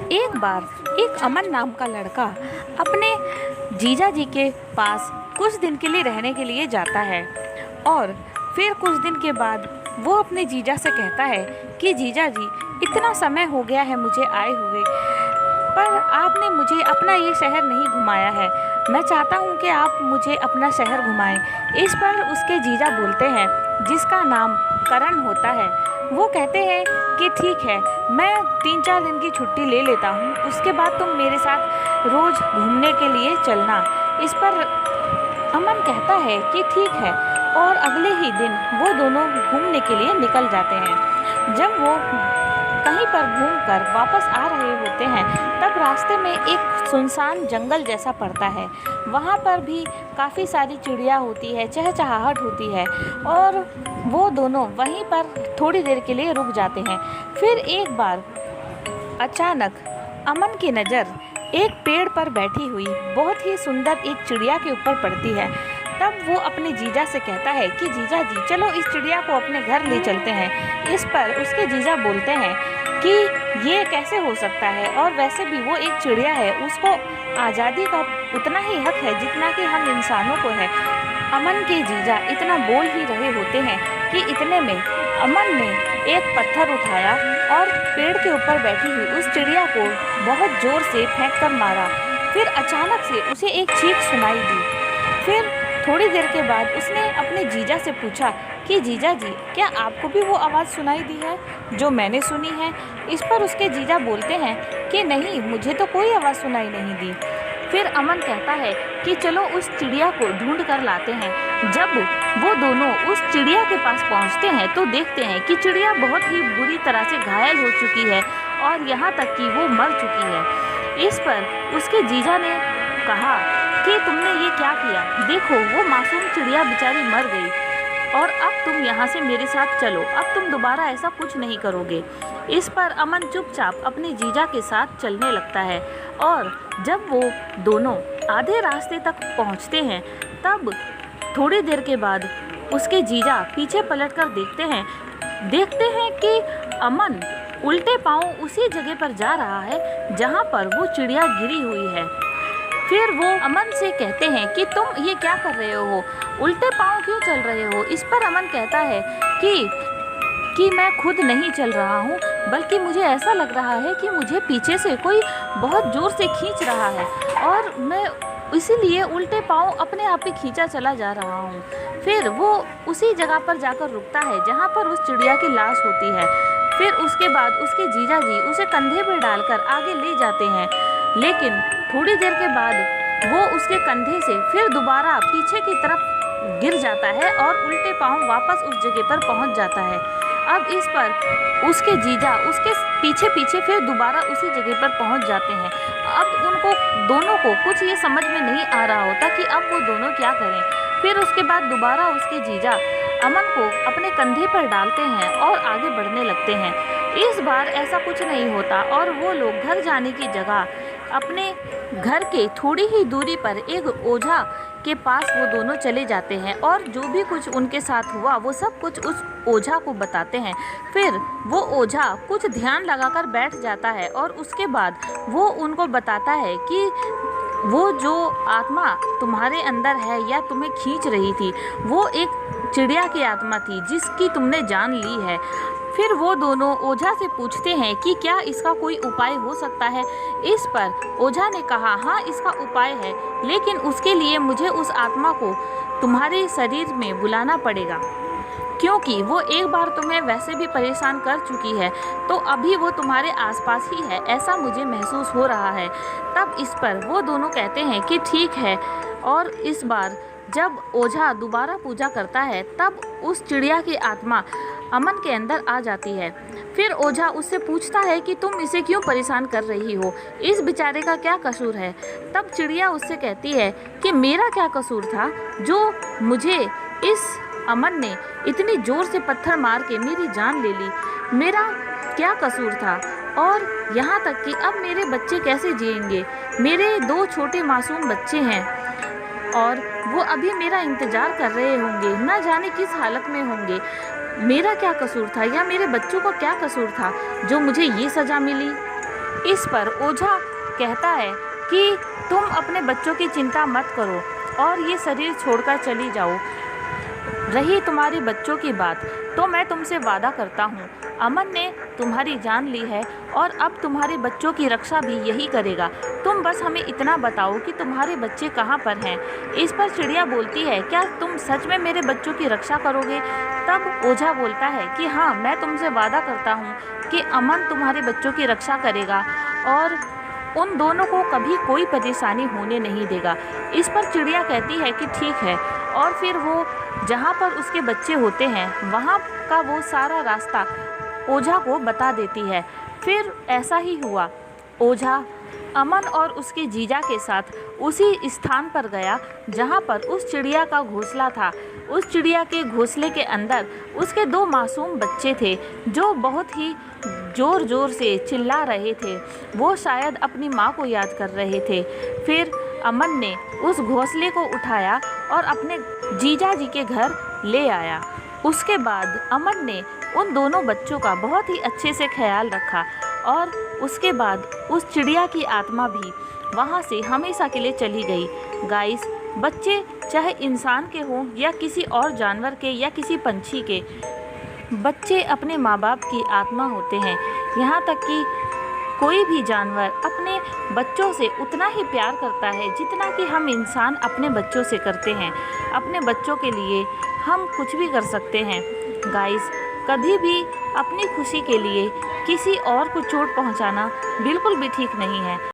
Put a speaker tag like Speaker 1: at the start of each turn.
Speaker 1: एक बार एक अमन नाम का लड़का अपने जीजा जी के पास कुछ दिन के लिए रहने के लिए जाता है और फिर कुछ दिन के बाद वो अपने जीजा से कहता है कि जीजा जी, इतना समय हो गया है मुझे आए हुए, पर आपने मुझे अपना ये शहर नहीं घुमाया है। मैं चाहता हूँ कि आप मुझे अपना शहर घुमाएं। इस पर उसके जीजा बोलते हैं, जिसका नाम करण होता है, वो कहते हैं कि ठीक है, मैं 3-4 दिन की छुट्टी ले लेता हूँ, उसके बाद तुम मेरे साथ रोज़ घूमने के लिए चलना। इस पर अमन कहता है कि ठीक है, और अगले ही दिन वो दोनों घूमने के लिए निकल जाते हैं। जब वो कहीं पर घूमकर वापस आ रहे होते हैं, तब रास्ते में एक सुनसान जंगल जैसा पड़ता है। वहाँ पर भी काफ़ी सारी चिड़िया होती है, चहचहाहट होती है, और वो दोनों वहीं पर थोड़ी देर के लिए रुक जाते हैं। फिर एक बार अचानक अमन की नज़र एक पेड़ पर बैठी हुई बहुत ही सुंदर एक चिड़िया के ऊपर पड़ती है। तब वो अपने जीजा से कहता है कि जीजा जी, चलो इस चिड़िया को अपने घर ले चलते हैं। इस पर उसके जीजा बोलते हैं कि ये कैसे हो सकता है, और वैसे भी वो एक चिड़िया है, उसको आज़ादी का उतना ही हक है जितना कि हम इंसानों को है। अमन के जीजा इतना बोल ही रहे होते हैं कि इतने में अमन ने एक पत्थर उठाया और पेड़ के ऊपर बैठी हुई उस चिड़िया को बहुत ज़ोर से फेंक कर मारा। फिर अचानक से उसे एक चीख सुनाई दी। फिर थोड़ी देर के बाद उसने अपने जीजा से पूछा कि जीजा जी, क्या आपको भी वो आवाज़ सुनाई दी है जो मैंने सुनी है? इस पर उसके जीजा बोलते हैं कि नहीं, मुझे तो कोई आवाज़ सुनाई नहीं दी। फिर अमन कहता है कि चलो उस चिड़िया को ढूंढ कर लाते हैं। जब वो दोनों उस चिड़िया के पास पहुंचते हैं तो देखते हैं कि चिड़िया बहुत ही बुरी तरह से घायल हो चुकी है और यहाँ तक कि वो मर चुकी है। इस पर उसके जीजा ने कहा कि तुमने ये क्या किया? देखो, वो मासूम चिड़िया बेचारी मर गई, और अब तुम यहाँ से मेरे साथ चलो, अब तुम दोबारा ऐसा कुछ नहीं करोगे। इस पर अमन चुपचाप अपने जीजा के साथ चलने लगता है, और जब वो दोनों आधे रास्ते तक पहुँचते हैं, तब थोड़ी देर के बाद उसके जीजा पीछे पलटकर देखते हैं कि अमन उल्टे पांव उसी जगह पर जा रहा है जहाँ पर वो चिड़िया गिरी हुई है। फिर वो अमन से कहते हैं कि तुम ये क्या कर रहे हो, उल्टे पांव क्यों चल रहे हो? इस पर अमन कहता है कि मैं खुद नहीं चल रहा हूँ, बल्कि मुझे ऐसा लग रहा है कि मुझे पीछे से कोई बहुत ज़ोर से खींच रहा है, और मैं इसीलिए उल्टे पांव अपने आप ही खींचा चला जा रहा हूँ। फिर वो उसी जगह पर जाकर रुकता है जहाँ पर उस चिड़िया की लाश होती है। फिर उसके बाद उसके जीजा जी उसे कंधे पर डालकर आगे ले जाते हैं, लेकिन थोड़ी देर के बाद वो उसके कंधे से फिर दोबारा पीछे की तरफ गिर जाता है और उल्टे पांव वापस उस जगह पर पहुंच जाता है। अब इस पर उसके जीजा उसके पीछे पीछे फिर दोबारा उसी जगह पर पहुंच जाते हैं। अब उनको दोनों को कुछ ये समझ में नहीं आ रहा होता कि अब वो दोनों क्या करें। फिर उसके बाद दोबारा उसके जीजा अमन को अपने कंधे पर डालते हैं और आगे बढ़ने लगते हैं। इस बार ऐसा कुछ नहीं होता, और वो लोग घर जाने की जगह अपने घर के थोड़ी ही दूरी पर एक ओझा के पास वो दोनों चले जाते हैं, और जो भी कुछ उनके साथ हुआ वो सब कुछ उस ओझा को बताते हैं। फिर वो ओझा कुछ ध्यान लगाकर बैठ जाता है, और उसके बाद वो उनको बताता है कि वो जो आत्मा तुम्हारे अंदर है या तुम्हें खींच रही थी, वो एक चिड़िया की आत्मा थी जिसकी तुमने जान ली है। फिर वो दोनों ओझा से पूछते हैं कि क्या इसका कोई उपाय हो सकता है। इस पर ओझा ने कहा, हाँ, इसका उपाय है, लेकिन उसके लिए मुझे उस आत्मा को तुम्हारे शरीर में बुलाना पड़ेगा, क्योंकि वो एक बार तुम्हें वैसे भी परेशान कर चुकी है, तो अभी वो तुम्हारे आसपास ही है, ऐसा मुझे महसूस हो रहा है। तब इस पर वो दोनों कहते हैं कि ठीक है, और इस बार जब ओझा दोबारा पूजा करता है, तब उस चिड़िया की आत्मा अमन के अंदर आ जाती है। फिर ओझा उससे पूछता है कि तुम इसे क्यों परेशान कर रही हो, इस बेचारे का क्या कसूर है? तब चिड़िया उससे कहती है कि मेरा क्या कसूर था जो मुझे इस अमन ने इतनी ज़ोर से पत्थर मार के मेरी जान ले ली, मेरा क्या कसूर था? और यहाँ तक कि अब मेरे बच्चे कैसे जिएंगे? मेरे 2 छोटे मासूम बच्चे हैं, और वो अभी मेरा इंतज़ार कर रहे होंगे, ना जाने किस हालत में होंगे। मेरा क्या कसूर था, या मेरे बच्चों का क्या कसूर था जो मुझे ये सज़ा मिली? इस पर ओझा कहता है कि तुम अपने बच्चों की चिंता मत करो और ये शरीर छोड़कर चली जाओ। रही तुम्हारे बच्चों की बात, तो मैं तुमसे वादा करता हूँ, अमन ने तुम्हारी जान ली है और अब तुम्हारे बच्चों की रक्षा भी यही करेगा। तुम बस हमें इतना बताओ कि तुम्हारे बच्चे कहाँ पर हैं। इस पर चिड़िया बोलती है, क्या तुम सच में मेरे बच्चों की रक्षा करोगे? तब ओझा बोलता है कि हाँ, मैं तुमसे वादा करता हूँ कि अमन तुम्हारे बच्चों की रक्षा करेगा और उन दोनों को कभी कोई परेशानी होने नहीं देगा। इस पर चिड़िया कहती है कि ठीक है, और फिर वो जहाँ पर उसके बच्चे होते हैं वहाँ का वो सारा रास्ता ओझा को बता देती है। फिर ऐसा ही हुआ। ओझा अमन और उसके जीजा के साथ उसी स्थान पर गया जहाँ पर उस चिड़िया का घोंसला था। उस चिड़िया के घोंसले के अंदर उसके 2 मासूम बच्चे थे जो बहुत ही ज़ोर ज़ोर से चिल्ला रहे थे। वो शायद अपनी माँ को याद कर रहे थे। फिर अमन ने उस घोंसले को उठाया और अपने जीजा जी के घर ले आया। उसके बाद अमन ने उन दोनों बच्चों का बहुत ही अच्छे से ख्याल रखा और उसके बाद उस चिड़िया की आत्मा भी वहाँ से हमेशा के लिए चली गई। गाइस, बच्चे चाहे इंसान के हों या किसी और जानवर के या किसी पंछी के, बच्चे अपने माँ बाप की आत्मा होते हैं। यहाँ तक कि कोई भी जानवर अपने बच्चों से उतना ही प्यार करता है जितना कि हम इंसान अपने बच्चों से करते हैं। अपने बच्चों के लिए हम कुछ भी कर सकते हैं। गाइस, कभी भी अपनी खुशी के लिए किसी और को चोट पहुंचाना बिल्कुल भी ठीक नहीं है।